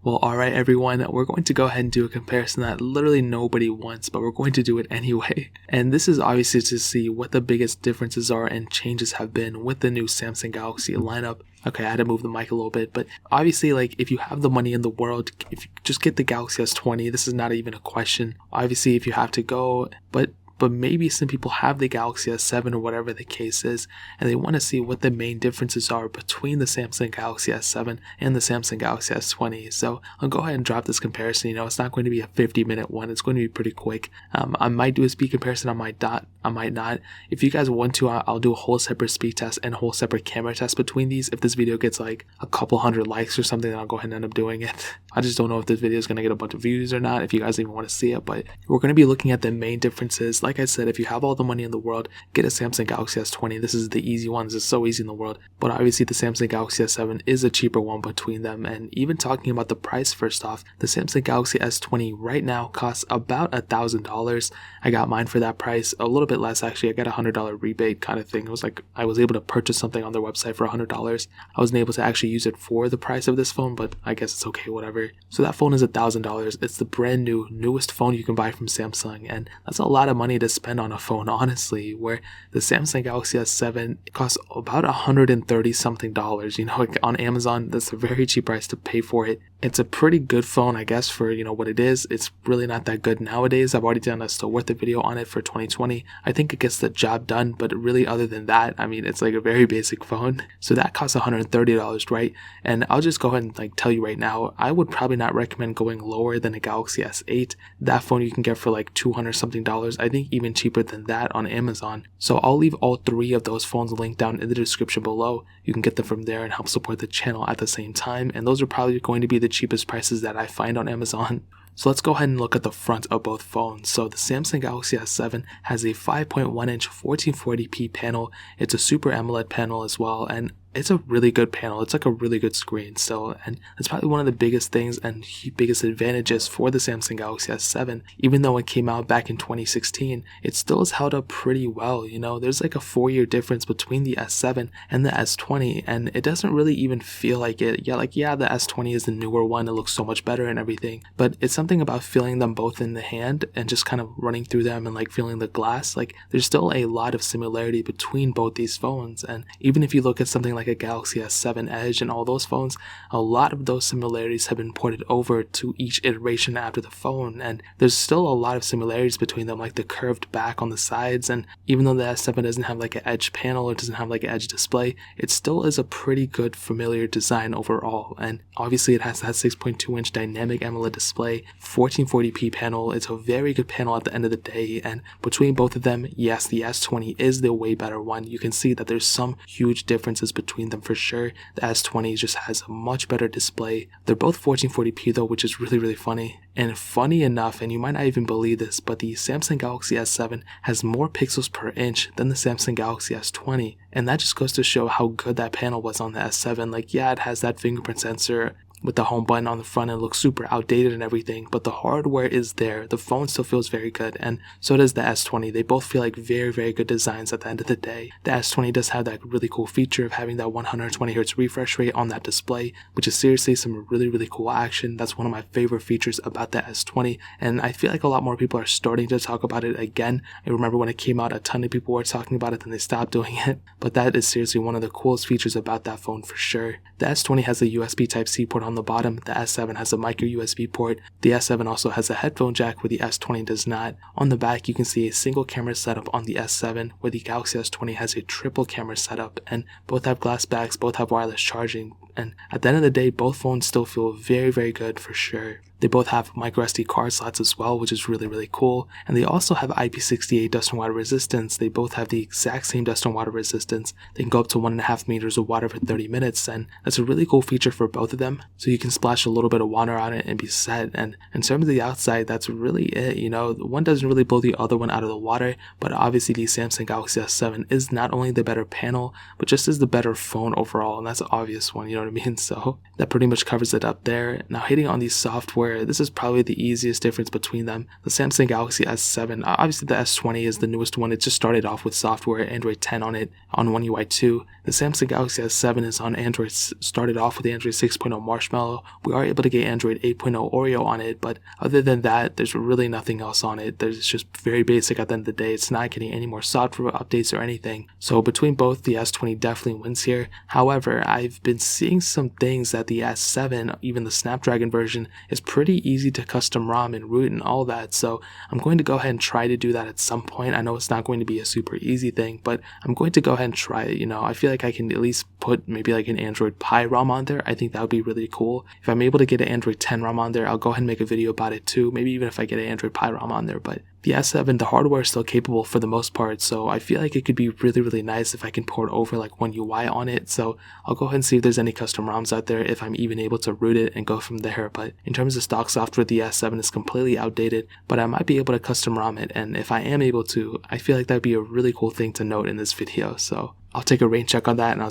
Well, alright everyone, we're going to go ahead and do a comparison that literally nobody wants, but we're going to do it anyway. And this is obviously to see what the biggest differences are and changes have been with the new Samsung Galaxy lineup. Okay, I had to move the mic a little bit, but obviously, like, if you have the money in the world, if you just get the Galaxy S20, this is not even a question. Obviously, if you have to go, but maybe some people have the Galaxy S7 or whatever the case is, and they want to see what the main differences are between the Samsung Galaxy S7 and the Samsung Galaxy S20. So I'll go ahead and drop this comparison. It's not going to be a 50-minute one. It's going to be pretty quick. I might do a speed comparison. I might not. If you guys want to, I'll do a whole separate speed test and a whole separate camera test between these. If this video gets like a couple hundred likes or something, then I'll go ahead and end up doing it. I just don't know if this video is going to get a bunch of views or not, if you guys even want to see it, but we're going to be looking at the main differences. Like I said, if you have all the money in the world, get a Samsung Galaxy S20. This is the easy one. This is so easy in the world. But obviously the Samsung Galaxy S7 is a cheaper one between them. And even talking about the price, first off, the Samsung Galaxy S20 right now costs about $1,000. I got mine for that price, a little bit less actually. I got a $100 rebate kind of thing. It was like I was able to purchase something on their website for $100. I wasn't able to actually use it for the price of this phone, but I guess it's okay, whatever. So that phone is $1,000. It's the brand newest phone you can buy from Samsung, and that's a lot of money to spend on a phone, honestly, where the Samsung Galaxy S7 costs about $130 something dollars. Like on Amazon, that's a very cheap price to pay for it. It's a pretty good phone, I guess, for what it is. It's really not that good nowadays. I've already done a still worth it video on it for 2020. I think it gets the job done, but really other than that, I mean, it's like a very basic phone. So that costs $130, right? And I'll just go ahead and tell you right now, I would probably not recommend going lower than a Galaxy S8. That phone you can get for like $200 something. I think even cheaper than that on Amazon. So I'll leave all three of those phones linked down in the description below. You can get them from there and help support the channel at the same time. And those are probably going to be the cheapest prices that I find on Amazon. So let's go ahead and look at the front of both phones. So the Samsung Galaxy S7 has a 5.1-inch 1440p panel. It's a Super AMOLED panel as well, and it's a really good panel. It's like a really good screen still, and it's probably one of the biggest things and biggest advantages for the Samsung Galaxy S7. Even though it came out back in 2016, it still has held up pretty well. There's like a 4-year difference between the S7 and the S20, and it doesn't really even feel like it. The S20 is the newer one. It looks so much better and everything, but it's something about feeling them both in the hand and just kind of running through them and like feeling the glass. Like there's still a lot of similarity between both these phones, and even if you look at something like a Galaxy S7 Edge and all those phones, a lot of those similarities have been ported over to each iteration after the phone, and there's still a lot of similarities between them, like the curved back on the sides. And even though the S7 doesn't have like an edge panel or doesn't have like an edge display, it still is a pretty good familiar design overall. And obviously it has that 6.2-inch dynamic AMOLED display, 1440p panel. It's a very good panel at the end of the day, and between both of them, yes, the S20 is the way better one. You can see that there's some huge differences between them for sure. The S20 just has a much better display. They're both 1440p though, which is really funny. And funny enough, and you might not even believe this, but the Samsung Galaxy S7 has more pixels per inch than the Samsung Galaxy S20. And that just goes to show how good that panel was on the S7. Like, yeah, it has that fingerprint sensor with the home button on the front. It looks super outdated and everything, but the hardware is there. The phone still feels very good, and so does the S20. They both feel like very good designs at the end of the day. The S20 does have that really cool feature of having that 120Hz refresh rate on that display, which is seriously some really cool action. That's one of my favorite features about the S20, and I feel like a lot more people are starting to talk about it again. I remember when it came out, a ton of people were talking about it, then they stopped doing it, but that is seriously one of the coolest features about that phone for sure. The S20 has a USB Type-C port on the bottom. The S7 has a micro USB port. The S7 also has a headphone jack where the S20 does not. On the back, you can see a single camera setup on the S7, where the Galaxy S20 has a triple camera setup, and both have glass backs, both have wireless charging. And at the end of the day, both phones still feel very good for sure. They both have micro SD card slots as well, which is really cool. And they also have IP68 dust and water resistance. They both have the exact same dust and water resistance. They can go up to 1.5 meters of water for 30 minutes, and that's a really cool feature for both of them. So you can splash a little bit of water on it and be set. And in terms of the outside, that's really it. One doesn't really blow the other one out of the water, but obviously the Samsung Galaxy S7 is not only the better panel, but just is the better phone overall, and that's an obvious one, you know what what I mean? So that pretty much covers it up there. Now hitting on the software, this is probably the easiest difference between them. The Samsung Galaxy S7, obviously the S20 is the newest one. It just started off with software, Android 10 on it, on One UI 2. The Samsung Galaxy S7 is on Android, started off with Android 6.0 Marshmallow. We are able to get Android 8.0 Oreo on it, but other than that, there's really nothing else on it. It's just very basic at the end of the day. It's not getting any more software updates or anything. So between both, the S20 definitely wins here. However, I've been seeing some things that the S7, even the Snapdragon version, is pretty easy to custom ROM and root and all that. So I'm going to go ahead and try to do that at some point. I know it's not going to be a super easy thing, but I'm going to go ahead and try it. You know, I feel like I can at least put maybe like an Android Pie ROM on there. I think that would be really cool. If I'm able to get an Android 10 ROM on there, I'll go ahead and make a video about it too. Maybe even if I get an Android Pie ROM on there, but the S7, the hardware is still capable for the most part, so I feel like it could be really, really nice if I can port over like One UI on it. So I'll go ahead and see if there's any custom ROMs out there, if I'm even able to root it and go from there. But in terms of stock software, the S7 is completely outdated, but I might be able to custom ROM it, and if I am able to, I feel like that'd be a really cool thing to note in this video. So I'll take a rain check on that, and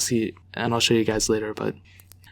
I'll show you guys later. But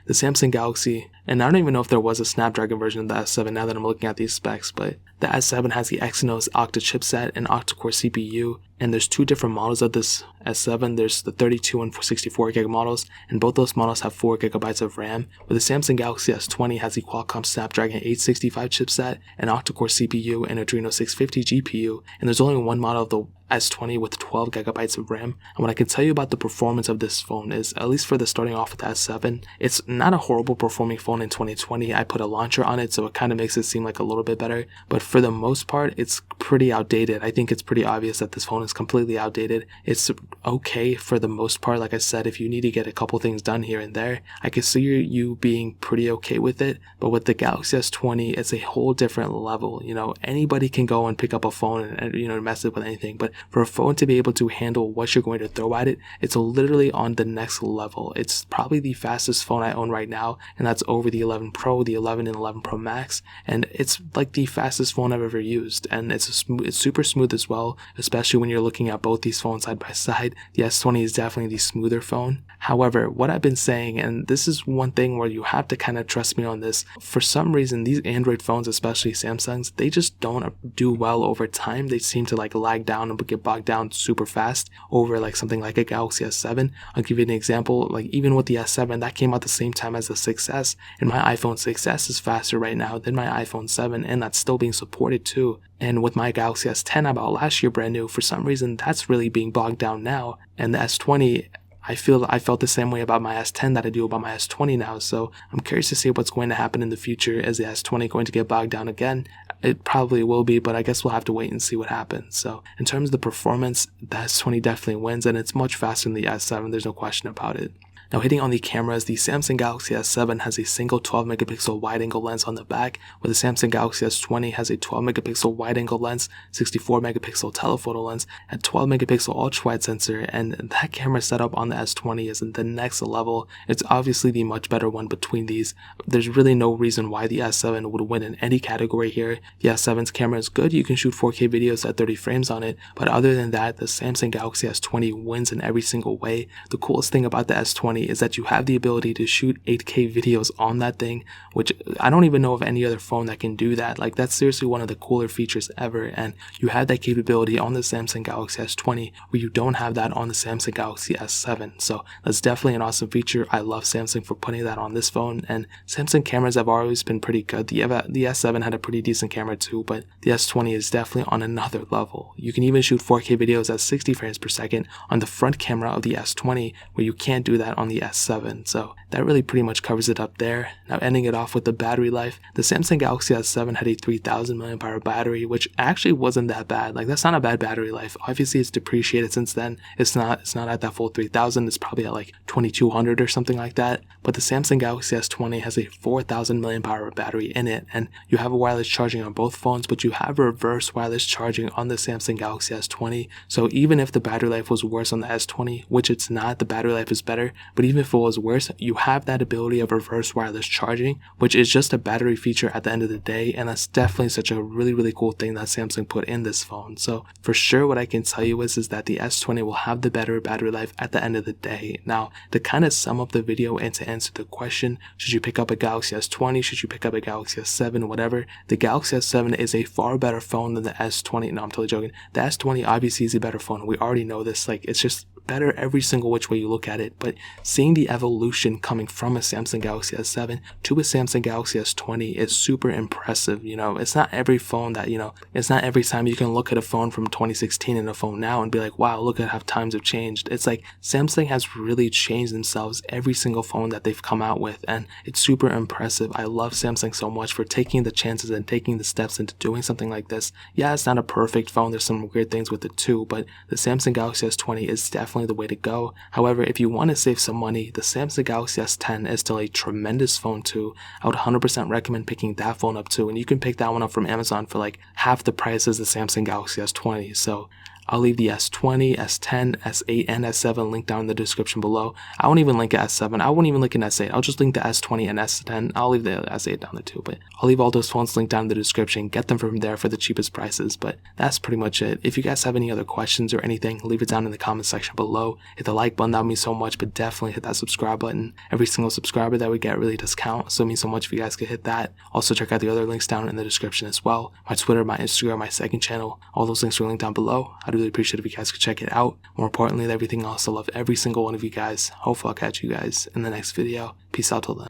the Samsung Galaxy, and I don't even know if there was a Snapdragon version of the S7 now that I'm looking at these specs, but the S7 has the Exynos Octa chipset and octa-core CPU, and there's two different models of this S7. There's the 32 and 64 gig models, and both those models have 4 gigabytes of RAM. But the Samsung Galaxy S20 has the Qualcomm Snapdragon 865 chipset, an octa-core CPU, and Adreno 650 GPU, and there's only one model of the S20 with 12 gigabytes of RAM. And what I can tell you about the performance of this phone is, at least for the starting off with the S7, it's not a horrible performing phone in 2020. I put a launcher on it, so it kind of makes it seem like a little bit better, but for the most part, it's pretty outdated. I think it's pretty obvious that this phone is completely outdated. It's okay for the most part. Like I said, if you need to get a couple things done here and there, I can see you being pretty okay with it. But with the Galaxy S20, it's a whole different level. You know, anybody can go and pick up a phone and you know, mess it with anything, but for a phone to be able to handle what you're going to throw at it, it's literally on the next level. It's probably the fastest phone I own right now, and that's over the 11 Pro, the 11 and 11 Pro Max, and it's like the fastest phone I've ever used, and it's super smooth as well, especially when you're looking at both these phones side by side. The S20 is definitely the smoother phone. However, what I've been saying, and this is one thing where you have to kind of trust me on this, for some reason these Android phones, especially Samsung's, they just don't do well over time. They seem to like lag down and get bogged down super fast over like something like a Galaxy S7. I'll give you an example. Like even with the S7, that came out the same time as the 6S, and my iPhone 6S is faster right now than my iPhone 7, and that's still being supported too. And with my Galaxy S10 I bought last year brand new, for some reason that's really being bogged down now. And the S20, I felt the same way about my S10 that I do about my S20 now, so I'm curious to see what's going to happen in the future. Is the S20 going to get bogged down again? It probably will be, but I guess we'll have to wait and see what happens. So in terms of the performance, the S20 definitely wins, and it's much faster than the S7, there's no question about it. Now hitting on the cameras, the Samsung Galaxy S7 has a single 12 megapixel wide angle lens on the back, where the Samsung Galaxy S20 has a 12 megapixel wide angle lens, 64 megapixel telephoto lens, and 12 megapixel ultra wide sensor, and that camera setup on the S20 is the next level. It's obviously the much better one between these. There's really no reason why the S7 would win in any category here. The S7's camera is good, you can shoot 4K videos at 30 frames on it, but other than that, the Samsung Galaxy S20 wins in every single way. The coolest thing about the S20 is that you have the ability to shoot 8K videos on that thing, which I don't even know of any other phone that can do that. Like, that's seriously one of the cooler features ever, and you have that capability on the Samsung Galaxy S20 where you don't have that on the Samsung Galaxy S7. So that's definitely an awesome feature. I love Samsung for putting that on this phone, and Samsung cameras have always been pretty good. The S7 had a pretty decent camera too, but the S20 is definitely on another level. You can even shoot 4K videos at 60 frames per second on the front camera of the S20, where you can't do that on the S7. So that really pretty much covers it up there. Now ending it off with the battery life, the Samsung Galaxy S7 had a 3000 mAh battery, which actually wasn't that bad. Like, that's not a bad battery life. Obviously it's depreciated since then. It's not at that full 3000. It's probably at like 2200 or something like that. But the Samsung Galaxy S20 has a 4000 mAh battery in it, and you have a wireless charging on both phones, but you have reverse wireless charging on the Samsung Galaxy S20. So even if the battery life was worse on the S20, which it's not, the battery life is better, But even if it was worse, you have that ability of reverse wireless charging, which is just a battery feature at the end of the day, and that's definitely such a really cool thing that Samsung put in this phone. So for sure, what I can tell you is that the S20 will have the better battery life at the end of the day. Now, to kind of sum up the video and to answer the question, should you pick up a Galaxy S20, should you pick up a Galaxy S7, whatever, the Galaxy S7 is a far better phone than the S20. No, I'm totally joking. The S20 obviously is a better phone. We already know this. Like, it's just better every single which way you look at it. But seeing the evolution coming from a Samsung Galaxy S7 to a Samsung Galaxy S20 is super impressive. You know, it's not every phone that, you know, it's not every time you can look at a phone from 2016 and a phone now and be like, wow, look at how times have changed. It's like Samsung has really changed themselves every single phone that they've come out with, and it's super impressive. I love Samsung so much for taking the chances and taking the steps into doing something like this. Yeah, it's not a perfect phone. There's some weird things with it too, but the Samsung Galaxy S20 is definitely the way to go. However, if you want to save some money, the Samsung Galaxy S10 is still a tremendous phone too. I would 100% recommend picking that phone up too, and you can pick that one up from Amazon for like half the price as the Samsung Galaxy S20. So I'll leave the S20, S10, S8, and S7 linked down in the description below. I won't even link an S7. I won't even link an S8. I'll just link the S20 and S10. I'll leave the S8 down there too, but I'll leave all those phones linked down in the description. Get them from there for the cheapest prices, but that's pretty much it. If you guys have any other questions or anything, leave it down in the comment section below. Hit the like button, that would mean so much, but definitely hit that subscribe button. Every single subscriber that we get really does count, so it means so much if you guys could hit that. Also, check out the other links down in the description as well. My Twitter, my Instagram, my second channel, all those links are linked down below. I'd really appreciate it if you guys could check it out. More importantly than everything else, I love every single one of you guys. Hopefully I'll catch you guys in the next video. Peace out till then.